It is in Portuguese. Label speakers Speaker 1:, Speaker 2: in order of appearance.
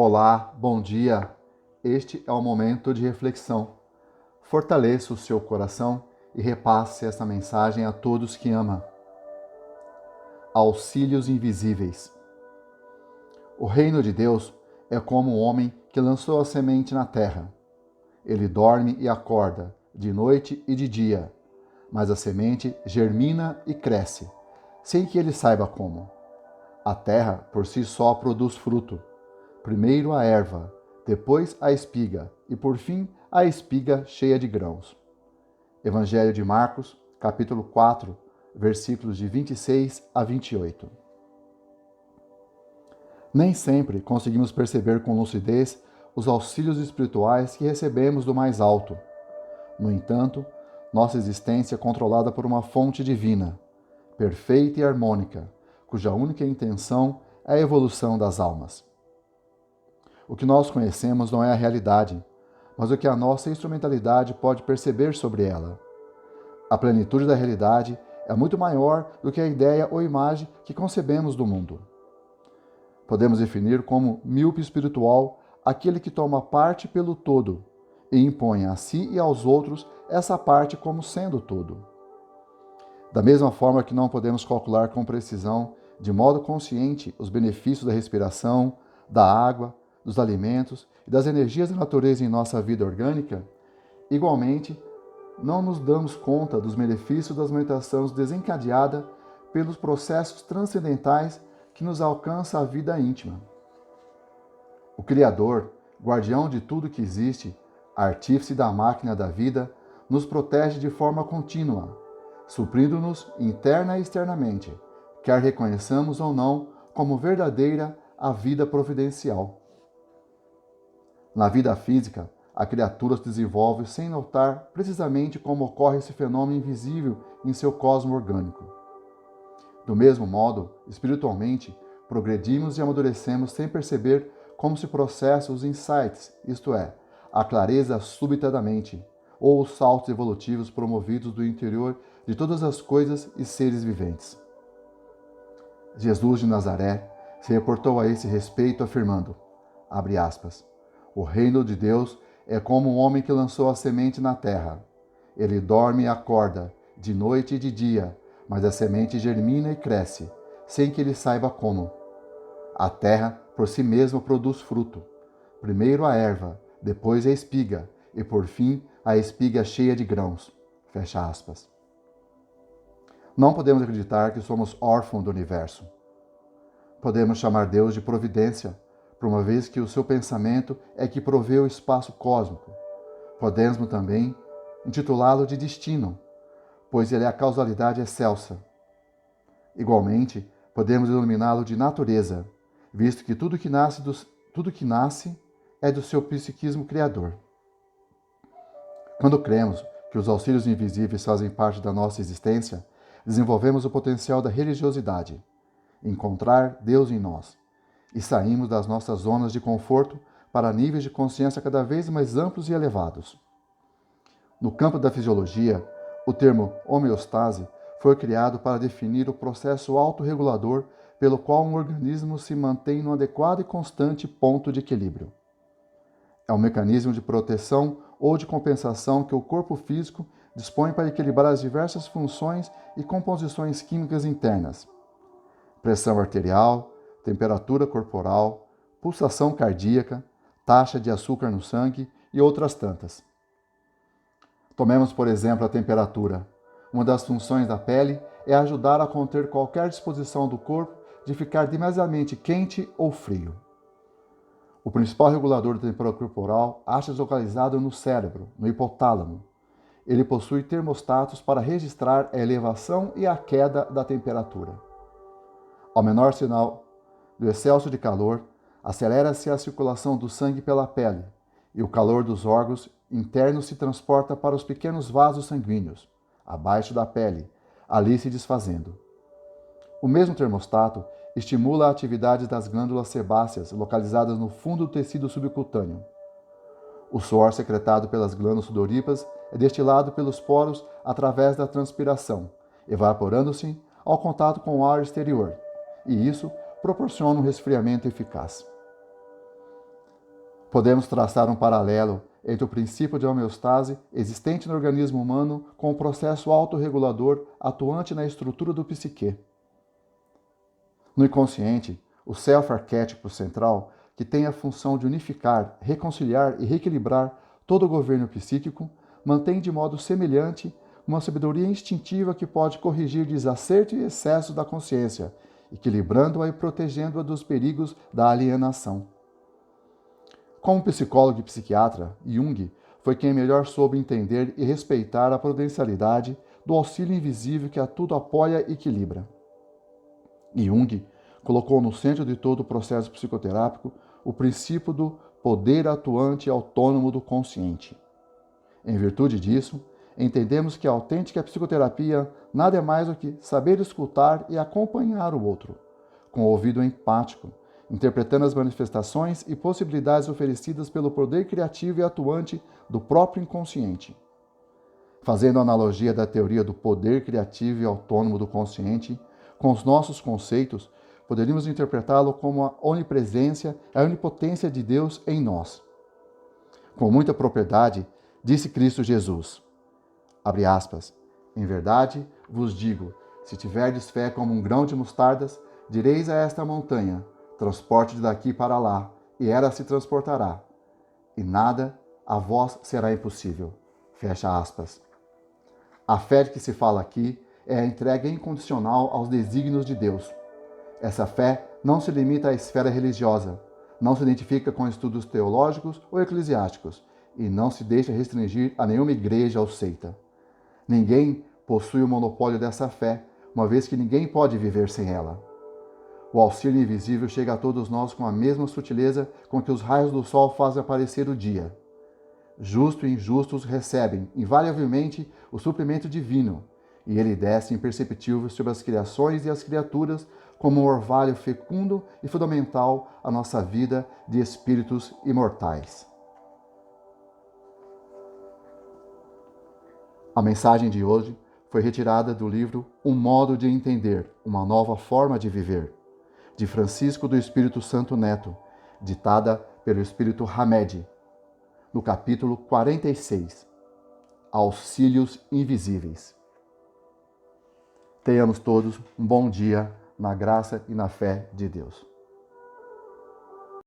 Speaker 1: Olá, bom dia. Este é o momento de reflexão. Fortaleça o seu coração e repasse esta mensagem a todos que ama. Auxílios invisíveis. O reino de Deus é como um homem que lançou a semente na terra. Ele dorme e acorda, de noite e de dia, mas a semente germina e cresce, sem que ele saiba como. A terra por si só produz fruto. Primeiro a erva, depois a espiga e por fim a espiga cheia de grãos. Evangelho de Marcos, capítulo 4, versículos de 26 a 28. Nem sempre conseguimos perceber com lucidez os auxílios espirituais que recebemos do mais alto. No entanto, nossa existência é controlada por uma fonte divina, perfeita e harmônica, cuja única intenção é a evolução das almas. O que nós conhecemos não é a realidade, mas o que a nossa instrumentalidade pode perceber sobre ela. A plenitude da realidade é muito maior do que a ideia ou imagem que concebemos do mundo. Podemos definir como míope espiritual aquele que toma parte pelo todo e impõe a si e aos outros essa parte como sendo o todo. Da mesma forma que não podemos calcular com precisão, de modo consciente, os benefícios da respiração, da água, dos alimentos e das energias da natureza em nossa vida orgânica, igualmente, não nos damos conta dos benefícios das meditações desencadeadas pelos processos transcendentais que nos alcança a vida íntima. O Criador, guardião de tudo que existe, artífice da máquina da vida, nos protege de forma contínua, suprindo-nos interna e externamente, quer reconheçamos ou não como verdadeira a vida providencial. Na vida física, a criatura se desenvolve sem notar precisamente como ocorre esse fenômeno invisível em seu cosmo orgânico. Do mesmo modo, espiritualmente, progredimos e amadurecemos sem perceber como se processam os insights, isto é, a clareza súbita da mente, ou os saltos evolutivos promovidos do interior de todas as coisas e seres viventes. Jesus de Nazaré se reportou a esse respeito afirmando, abre aspas, o reino de Deus é como um homem que lançou a semente na terra. Ele dorme e acorda, de noite e de dia, mas a semente germina e cresce, sem que ele saiba como. A terra, por si mesma, produz fruto. Primeiro a erva, depois a espiga, e por fim a espiga cheia de grãos. Fecha aspas. Não podemos acreditar que somos órfãos do universo. Podemos chamar Deus de providência, por uma vez que o seu pensamento é que provê o espaço cósmico. Podemos também intitulá-lo de destino, pois ele é a causalidade excelsa. Igualmente, podemos denominá-lo de natureza, visto que tudo que nasce é do seu psiquismo criador. Quando cremos que os auxílios invisíveis fazem parte da nossa existência, desenvolvemos o potencial da religiosidade, encontrar Deus em nós, e saímos das nossas zonas de conforto para níveis de consciência cada vez mais amplos e elevados. No campo da fisiologia, o termo homeostase foi criado para definir o processo autorregulador pelo qual um organismo se mantém no adequado e constante ponto de equilíbrio. É um mecanismo de proteção ou de compensação que o corpo físico dispõe para equilibrar as diversas funções e composições químicas internas. Pressão arterial, temperatura corporal, pulsação cardíaca, taxa de açúcar no sangue e outras tantas. Tomemos, por exemplo, a temperatura. Uma das funções da pele é ajudar a conter qualquer disposição do corpo de ficar demasiadamente quente ou frio. O principal regulador da temperatura corporal acha-se localizado no cérebro, no hipotálamo. Ele possui termostatos para registrar a elevação e a queda da temperatura. Ao menor sinal do excesso de calor, acelera-se a circulação do sangue pela pele e o calor dos órgãos internos se transporta para os pequenos vasos sanguíneos, abaixo da pele, ali se desfazendo. O mesmo termostato estimula a atividade das glândulas sebáceas localizadas no fundo do tecido subcutâneo. O suor secretado pelas glândulas sudoríparas é destilado pelos poros através da transpiração, evaporando-se ao contato com o ar exterior, e isso proporciona um resfriamento eficaz. Podemos traçar um paralelo entre o princípio de homeostase existente no organismo humano com o processo autorregulador atuante na estrutura do psique. No inconsciente, o self-arquétipo central, que tem a função de unificar, reconciliar e reequilibrar todo o governo psíquico, mantém de modo semelhante uma sabedoria instintiva que pode corrigir desacerto e excesso da consciência, equilibrando-a e protegendo-a dos perigos da alienação. Como psicólogo e psiquiatra, Jung foi quem melhor soube entender e respeitar a providencialidade do auxílio invisível que a tudo apoia e equilibra. Jung colocou no centro de todo o processo psicoterápico o princípio do poder atuante e autônomo do consciente. Em virtude disso, entendemos que a autêntica psicoterapia nada é mais do que saber escutar e acompanhar o outro, com o ouvido empático, interpretando as manifestações e possibilidades oferecidas pelo poder criativo e atuante do próprio inconsciente. Fazendo a analogia da teoria do poder criativo e autônomo do consciente, com os nossos conceitos, poderíamos interpretá-lo como a onipresença e a onipotência de Deus em nós. Com muita propriedade, disse Cristo Jesus, abre aspas, em verdade vos digo, se tiverdes fé como um grão de mostardas, direis a esta montanha, transporte-te daqui para lá, e ela se transportará, e nada a vós será impossível. Fecha aspas. A fé de que se fala aqui é a entrega incondicional aos desígnios de Deus. Essa fé não se limita à esfera religiosa, não se identifica com estudos teológicos ou eclesiásticos e não se deixa restringir a nenhuma igreja ou seita. Ninguém possui o monopólio dessa fé, uma vez que ninguém pode viver sem ela. O auxílio invisível chega a todos nós com a mesma sutileza com que os raios do sol fazem aparecer o dia. Justos e injustos recebem, invariavelmente, o suprimento divino, e ele desce imperceptível sobre as criações e as criaturas como um orvalho fecundo e fundamental à nossa vida de espíritos imortais. A mensagem de hoje foi retirada do livro Um Modo de Entender, Uma Nova Forma de Viver, de Francisco do Espírito Santo Neto, ditada pelo Espírito Hamed, no capítulo 46, Auxílios Invisíveis. Tenhamos todos um bom dia na graça e na fé de Deus.